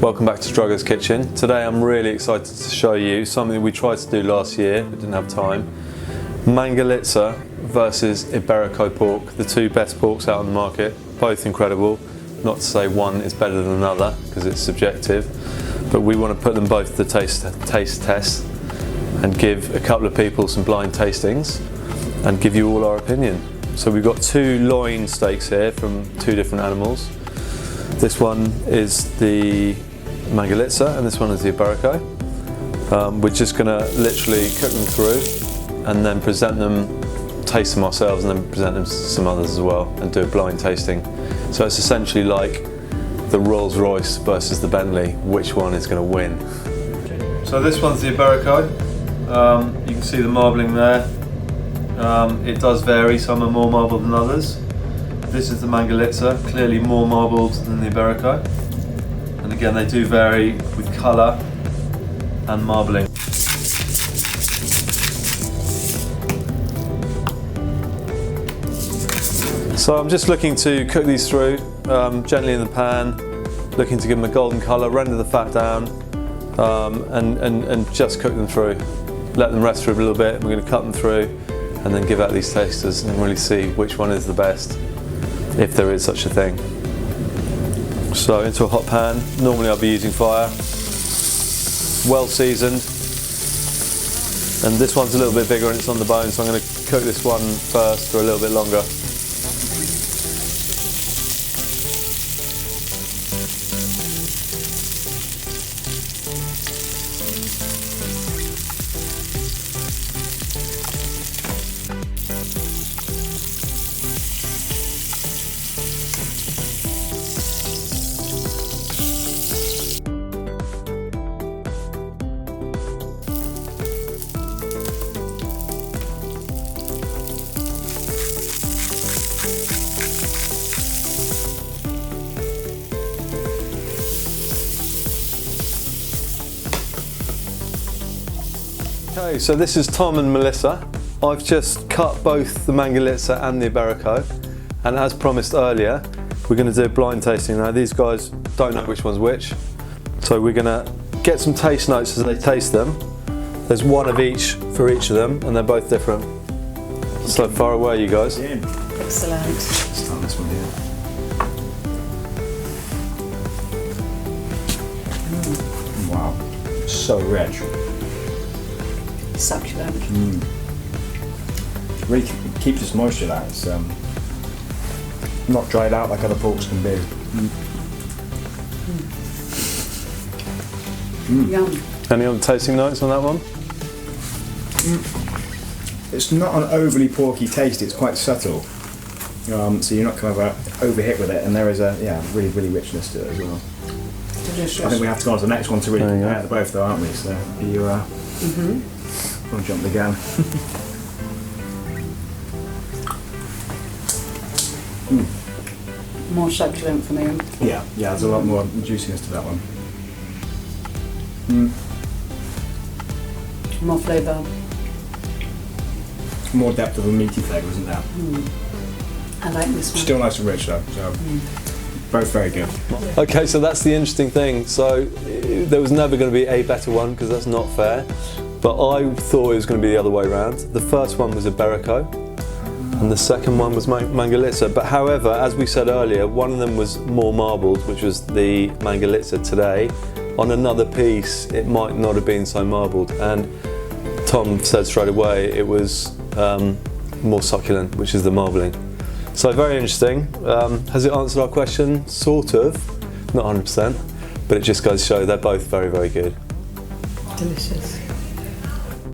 Welcome back to Drogo's Kitchen. Today I'm really excited to show you something we tried to do last year but didn't have time. Mangalitza versus Iberico pork, the two best porks out on the market, both incredible. Not to say one is better than another because it's subjective, but we want to put them both to the taste test and give a couple of people some blind tastings and give you all our opinion. So we've got two loin steaks here from two different animals. This one is the Mangalitza and this one is the Iberico. We're just going to literally cook them through and then present them, taste them ourselves and then present them to some others as well and do a blind tasting. So it's essentially like the Rolls Royce versus the Bentley, which one is going to win. So this one's the Iberico. You can see the marbling there. It does vary, some are more marbled than others. This is the Mangalitza, clearly more marbled than the Iberico. And again, they do vary with colour and marbling. So I'm just looking to cook these through gently in the pan, looking to give them a golden colour, render the fat down, and just cook them through. Let them rest for a little bit. We're going to cut them through and then give out these tasters and really see which one is the best, if there is such a thing. So into a hot pan, normally I'll be using fire, well seasoned, and this one's a little bit bigger and it's on the bone, so I'm going to cook this one first for a little bit longer. Okay, so this is Tom and Melissa. I've just cut both the Mangalitza and the Iberico, and as promised earlier, we're going to do a blind tasting. Now these guys don't know which one's which, so we're going to get some taste notes as they taste them. There's one of each for each of them, and they're both different. So far away, you guys. Excellent. Let's start this one here. Wow, so rich. Succulent. Really keeps its moisture out. It's not dried out like other porks can be. Yum. Any other tasting notes on that one? It's not an overly porky taste. It's quite subtle, so you're not kind of overhit with it. And there is a really richness to it as well. Delicious. I think we have to go on to the next one to really compare the both, though, aren't we? So you want to jump the gun. More succulent for me. Yeah, there's a lot more juiciness to that one. More flavour. More depth of a meaty flavour, isn't there? I like this one. Still nice and rich though, so both very good. Okay, so that's the interesting thing. So there was never going to be a better one because that's not fair. But I thought it was going to be the other way around. The first one was Iberico and the second one was Mangalitza. But however, as we said earlier, one of them was more marbled, which was the Mangalitza today. On another piece, it might not have been so marbled. And Tom said straight away it was more succulent, which is the marbling. So very interesting. Has it answered our question? Sort of, not 100%, but it just goes to show they're both very, very good. Delicious.